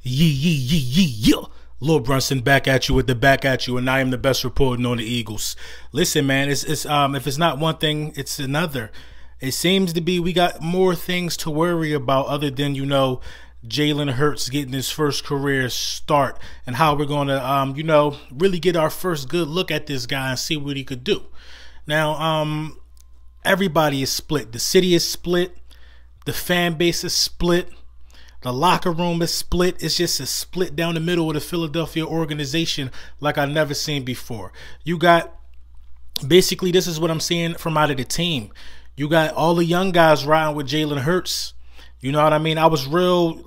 Yee yee yee yee yee. Lil Brunson back at you with the back at you, and I am the best reporting on the Eagles. Listen, man, it's if it's not one thing, it's another. It seems to be we got more things to worry about other than Jalen Hurts getting his first career start and how we're going to really get our first good look at this guy and see what he could do. Now, everybody is split. The city is split. The fan base is split. The locker room is split. It's just a split down the middle of the Philadelphia organization like I've never seen before. You got, basically, this is what I'm seeing from out of the team. You got all the young guys riding with Jalen Hurts. You know what I mean? I was real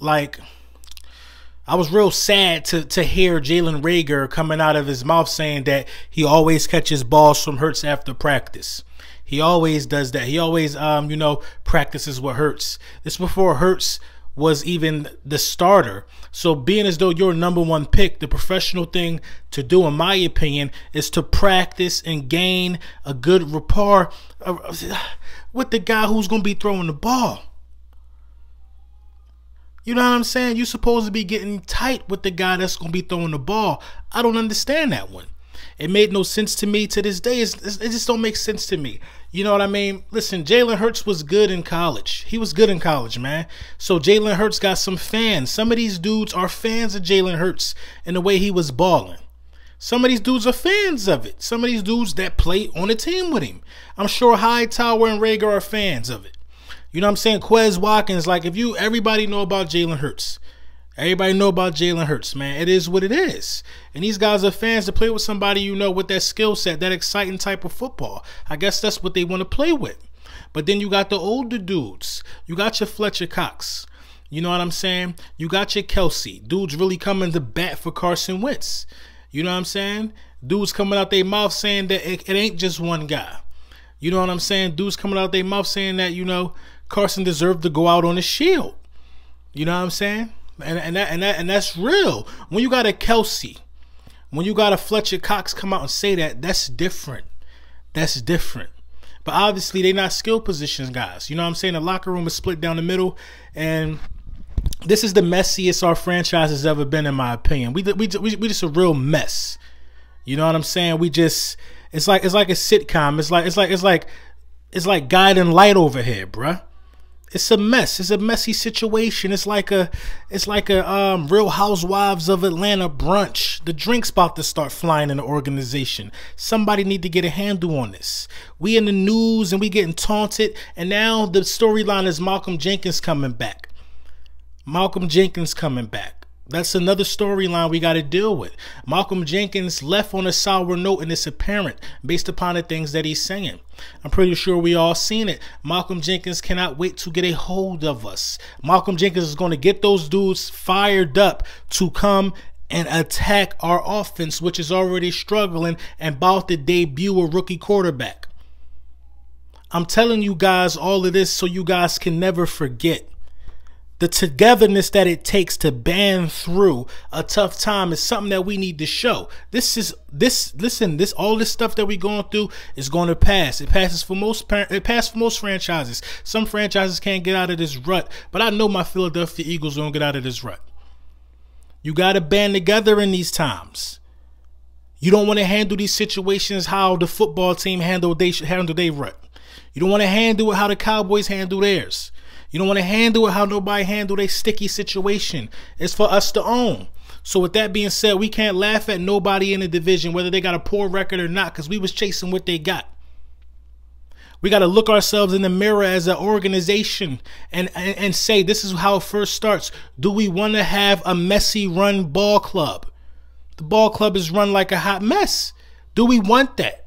sad to hear Jalen Reagor coming out of his mouth saying that he always catches balls from Hurts after practice. He always does that. He always, practices with Hurts. This before Hurts was even the starter. So being as though you're number one pick, the professional thing to do, in my opinion, is to practice and gain a good rapport with the guy who's going to be throwing the ball. You know what I'm saying? You're supposed to be getting tight with the guy that's going to be throwing the ball. I don't understand that one. It made no sense to me to this day. It just don't make sense to me. You know what I mean? Listen, Jalen Hurts was good in college. He was good in college, man. So Jalen Hurts got some fans. Some of these dudes are fans of Jalen Hurts and the way he was balling. Some of these dudes are fans of it. Some of these dudes that play on the team with him. I'm sure Hightower and Reagor are fans of it. You know what I'm saying? Quez Watkins, everybody know about Jalen Hurts. Everybody know about Jalen Hurts, man. It is what it is. And these guys are fans to play with somebody, with that skill set, that exciting type of football. I guess that's what they want to play with. But then you got the older dudes. You got your Fletcher Cox. You know what I'm saying? You got your Kelsey. Dudes really coming to bat for Carson Wentz. You know what I'm saying? Dudes coming out their mouth saying that it ain't just one guy. You know what I'm saying? Dudes coming out their mouth saying that, Carson deserved to go out on a shield. You know what I'm saying? And that's real. When you got a Kelsey, when you got a Fletcher Cox come out and say that, that's different. That's different. But obviously they're not skill positions guys. You know what I'm saying? The locker room is split down the middle, and this is the messiest our franchise has ever been, in my opinion. We just a real mess. You know what I'm saying? It's like a sitcom. It's like Guiding Light over here, bruh. It's a mess. It's a messy situation. It's like a Real Housewives of Atlanta brunch. The drink's about to start flying in the organization. Somebody need to get a handle on this. We in the news and we getting taunted, and now the storyline is Malcolm Jenkins coming back. Malcolm Jenkins coming back. That's another storyline we got to deal with. Malcolm Jenkins left on a sour note, and it's apparent based upon the things that he's saying. I'm pretty sure we all seen it. Malcolm Jenkins cannot wait to get a hold of us. Malcolm Jenkins is going to get those dudes fired up to come and attack our offense, which is already struggling and about to debut a rookie quarterback. I'm telling you guys all of this so you guys can never forget. The togetherness that it takes to band through a tough time is something that we need to show. All this stuff that we're going through is going to pass. It passes for most franchises. Some franchises can't get out of this rut, but I know my Philadelphia Eagles don't get out of this rut. You got to band together in these times. You don't want to handle these situations how the football team handled their rut. You don't want to handle it how the Cowboys handle theirs. You don't want to handle it how nobody handled a sticky situation. It's for us to own. So with that being said, we can't laugh at nobody in the division, whether they got a poor record or not, because we was chasing what they got. We got to look ourselves in the mirror as an organization and say, this is how it first starts. Do we want to have a messy run ball club? The ball club is run like a hot mess. Do we want that?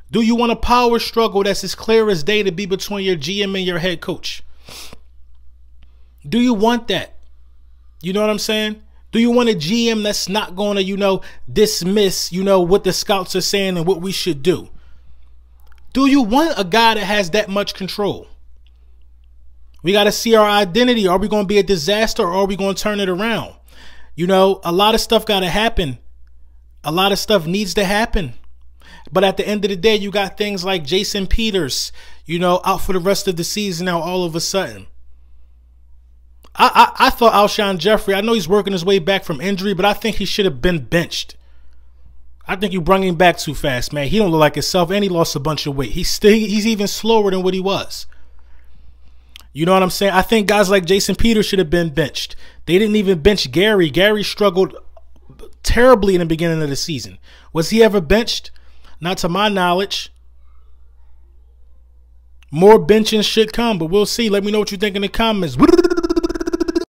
Do you want a power struggle that's as clear as day to be between your GM and your head coach? Do you want that? You know what I'm saying? Do you want a GM that's not going to, dismiss, what the scouts are saying and what we should do? Do you want a guy that has that much control? We got to see our identity. Are we going to be a disaster, or are we going to turn it around? A lot of stuff got to happen. A lot of stuff needs to happen. But at the end of the day, you got things like Jason Peters, out for the rest of the season now all of a sudden. I thought Alshon Jeffrey, I know he's working his way back from injury, but I think he should have been benched. I think you brung him back too fast, man. He don't look like himself, and he lost a bunch of weight. He's even slower than what he was. You know what I'm saying? I think guys like Jason Peters should have been benched. They didn't even bench Gary. Gary struggled terribly in the beginning of the season. Was he ever benched? Not to my knowledge. More benching should come, but we'll see. Let me know what you think in the comments.